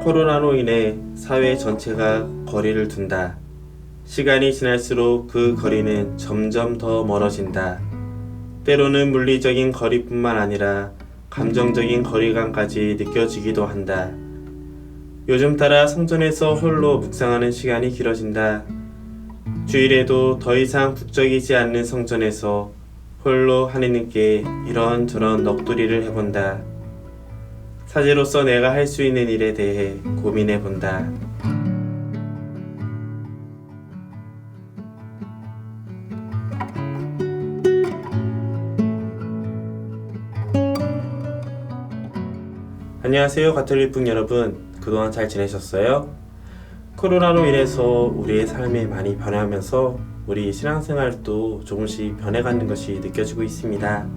코로나로 인해 사회 전체가 거리를 둔다. 시간이 지날수록 그 거리는 점점 더 멀어진다. 때로는 물리적인 거리뿐만 아니라 감정적인 거리감까지 느껴지기도 한다. 요즘 따라 성전에서 홀로 묵상하는 시간이 길어진다. 주일에도 더 이상 북적이지 않는 성전에서 홀로 하느님께 이런저런 넋두리를 해본다. 사제로서 내가 할 수 있는 일에 대해 고민해본다. 안녕하세요, 가톨릭풍 여러분. 그동안 잘 지내셨어요? 코로나로 인해서 우리의 삶이 많이 변하면서 우리 신앙생활도 조금씩 변해가는 것이 느껴지고 있습니다.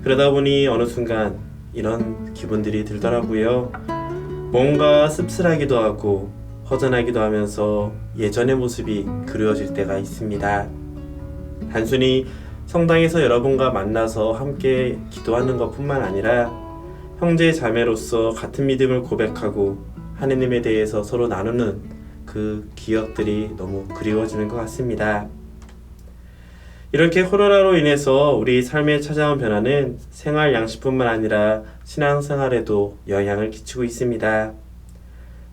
그러다 보니 어느 순간 이런 기분들이 들더라고요. 뭔가 씁쓸하기도 하고 허전하기도 하면서 예전의 모습이 그리워질 때가 있습니다. 단순히 성당에서 여러분과 만나서 함께 기도하는 것뿐만 아니라 형제 자매로서 같은 믿음을 고백하고 하느님에 대해서 서로 나누는 그 기억들이 너무 그리워지는 것 같습니다. 이렇게 코로나로 인해서 우리 삶에 찾아온 변화는 생활 양식뿐만 아니라 신앙생활에도 영향을 끼치고 있습니다.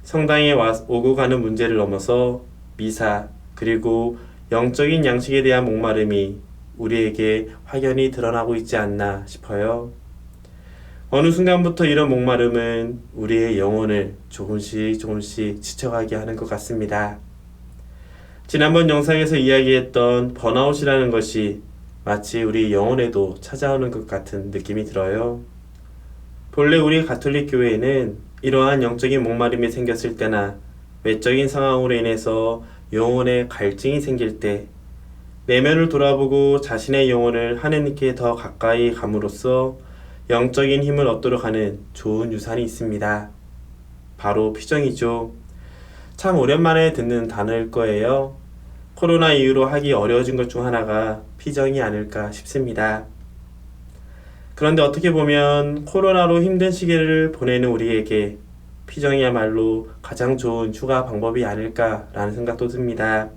성당에 오고 가는 문제를 넘어서 미사 그리고 영적인 양식에 대한 목마름이 우리에게 확연히 드러나고 있지 않나 싶어요. 어느 순간부터 이런 목마름은 우리의 영혼을 조금씩 지쳐가게 하는 것 같습니다. 지난번 영상에서 이야기했던 번아웃이라는 것이 마치 우리 영혼에도 찾아오는 것 같은 느낌이 들어요. 본래 우리 가톨릭 교회에는 이러한 영적인 목마름이 생겼을 때나 외적인 상황으로 인해서 영혼에 갈증이 생길 때 내면을 돌아보고 자신의 영혼을 하느님께 더 가까이 감으로써 영적인 힘을 얻도록 하는 좋은 유산이 있습니다. 바로 피정이죠. 참 오랜만에 듣는 단어일 거예요. 코로나 이후로 하기 어려워진 것 중 하나가 피정이 아닐까 싶습니다. 그런데 어떻게 보면 코로나로 힘든 시기를 보내는 우리에게 피정이야말로 가장 좋은 휴가 방법이 아닐까라는 생각도 듭니다.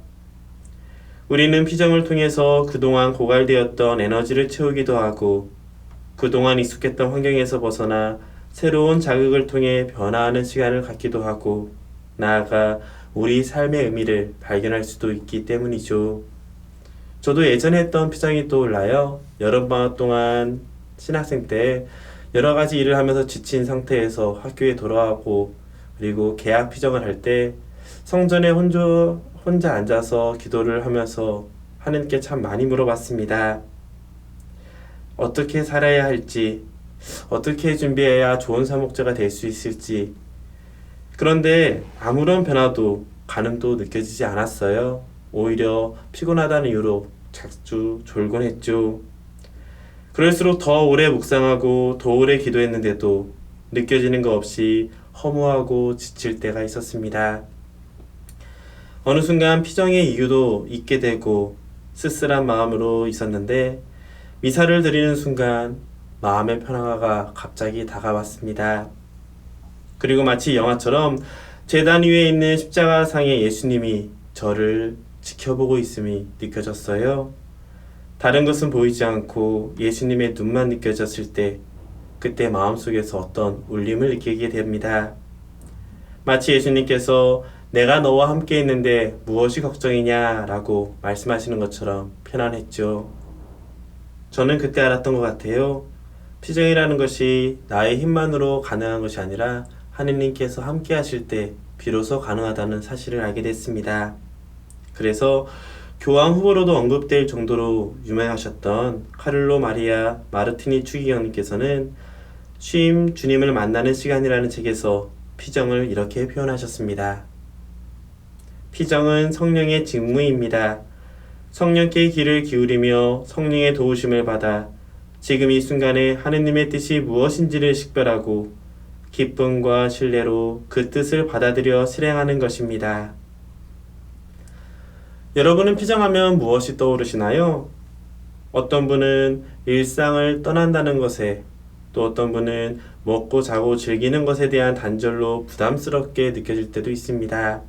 우리는 피정을 통해서 그동안 고갈되었던 에너지를 채우기도 하고 그동안 익숙했던 환경에서 벗어나 새로운 자극을 통해 변화하는 시간을 갖기도 하고 나아가 우리 삶의 의미를 발견할 수도 있기 때문이죠. 저도 예전에 했던 피정이 떠올라요. 여름방학 동안 신학생 때 여러 가지 일을 하면서 지친 상태에서 학교에 돌아가고 그리고 개학 피정을 할 때 성전에 혼자 앉아서 기도를 하면서 하느님께 참 많이 물어봤습니다. 어떻게 살아야 할지, 어떻게 준비해야 좋은 사목자가 될 수 있을지. 그런데 아무런 변화도 가늠도 느껴지지 않았어요. 오히려 피곤하다는 이유로 자주 졸곤 했죠. 그럴수록 더 오래 묵상하고 더 오래 기도했는데도 느껴지는 것 없이 허무하고 지칠 때가 있었습니다. 어느 순간 피정의 이유도 잊게 되고 쓸쓸한 마음으로 있었는데 미사를 드리는 순간 마음의 평화가 갑자기 다가왔습니다. 그리고 마치 영화처럼 제단 위에 있는 십자가상의 예수님이 저를 지켜보고 있음이 느껴졌어요. 다른 것은 보이지 않고 예수님의 눈만 느껴졌을 때 그때 마음속에서 어떤 울림을 느끼게 됩니다. 마치 예수님께서 내가 너와 함께 있는데 무엇이 걱정이냐 라고 말씀하시는 것처럼 편안했죠. 저는 그때 알았던 것 같아요. 피정이라는 것이 나의 힘만으로 가능한 것이 아니라 하느님께서 함께 하실 때 비로소 가능하다는 사실을 알게 됐습니다. 그래서 교황 후보로도 언급될 정도로 유명하셨던 카를로 마리아 마르티니 추기경님께서는 쉼 주님을 만나는 시간이라는 책에서 피정을 이렇게 표현하셨습니다. 피정은 성령의 직무입니다. 성령께 귀를 기울이며 성령의 도우심을 받아 지금 이 순간에 하느님의 뜻이 무엇인지를 식별하고 기쁨과 신뢰로 그 뜻을 받아들여 실행하는 것입니다. 여러분은 피정하면 무엇이 떠오르시나요? 어떤 분은 일상을 떠난다는 것에, 또 어떤 분은 먹고 자고 즐기는 것에 대한 단절로 부담스럽게 느껴질 때도 있습니다.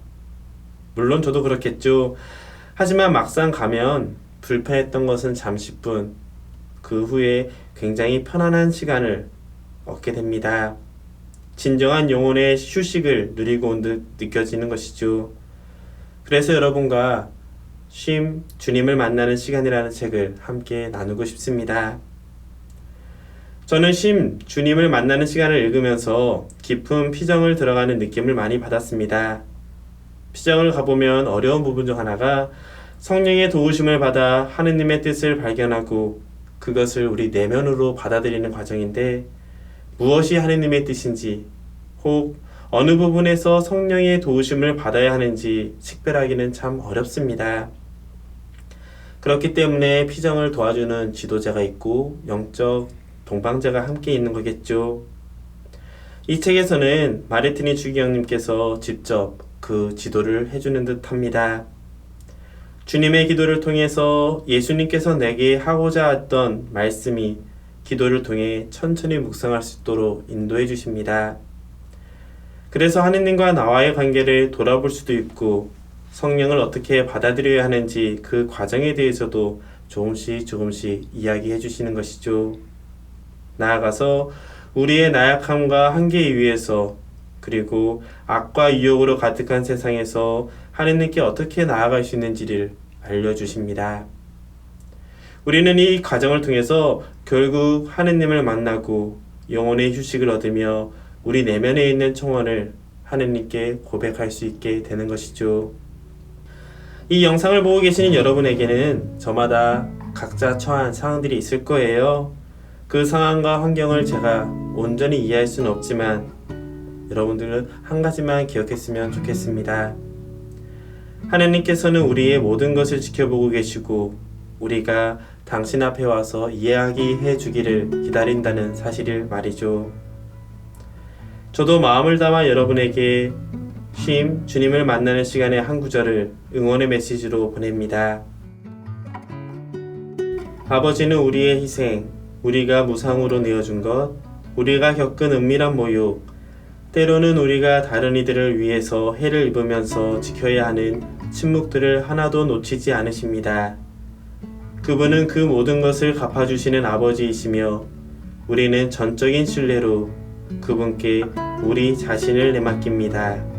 물론 저도 그렇겠죠. 하지만 막상 가면 불편했던 것은 잠시뿐, 그 후에 굉장히 편안한 시간을 얻게 됩니다. 진정한 영혼의 휴식을 누리고 온 듯 느껴지는 것이죠. 그래서 여러분과 쉼, 주님을 만나는 시간이라는 책을 함께 나누고 싶습니다. 저는 쉼, 주님을 만나는 시간을 읽으면서 깊은 피정을 들어가는 느낌을 많이 받았습니다. 피정을 가보면 어려운 부분 중 하나가 성령의 도우심을 받아 하느님의 뜻을 발견하고 그것을 우리 내면으로 받아들이는 과정인데, 무엇이 하느님의 뜻인지 혹 어느 부분에서 성령의 도우심을 받아야 하는지 식별하기는 참 어렵습니다. 그렇기 때문에 피정을 도와주는 지도자가 있고 영적 동반자가 함께 있는 거겠죠. 이 책에서는 마르티니 주기영님께서 직접 그 지도를 해주는 듯 합니다. 주님의 기도를 통해서 예수님께서 내게 하고자 했던 말씀이 기도를 통해 천천히 묵상할 수 있도록 인도해 주십니다. 그래서 하느님과 나와의 관계를 돌아볼 수도 있고 성령을 어떻게 받아들여야 하는지 그 과정에 대해서도 조금씩 이야기해 주시는 것이죠. 나아가서 우리의 나약함과 한계에 의해서, 그리고 악과 유혹으로 가득한 세상에서 하느님께 어떻게 나아갈 수 있는지를 알려주십니다. 우리는 이 과정을 통해서 결국 하느님을 만나고 영혼의 휴식을 얻으며 우리 내면에 있는 청원을 하느님께 고백할 수 있게 되는 것이죠. 이 영상을 보고 계시는 여러분에게는 저마다 각자 처한 상황들이 있을 거예요. 그 상황과 환경을 제가 온전히 이해할 수는 없지만 여러분들은 한 가지만 기억했으면 좋겠습니다. 하느님께서는 우리의 모든 것을 지켜보고 계시고 우리가 당신 앞에 와서 이해하게 해주기를 기다린다는 사실을 말이죠. 저도 마음을 담아 여러분에게 쉼, 주님을 만나는 시간의 한 구절을 응원의 메시지로 보냅니다. 아버지는 우리의 희생, 우리가 무상으로 내어준 것, 우리가 겪은 은밀한 모욕, 때로는 우리가 다른 이들을 위해서 해를 입으면서 지켜야 하는 침묵들을 하나도 놓치지 않으십니다. 그분은 그 모든 것을 갚아주시는 아버지이시며 우리는 전적인 신뢰로 그분께 우리 자신을 내맡깁니다.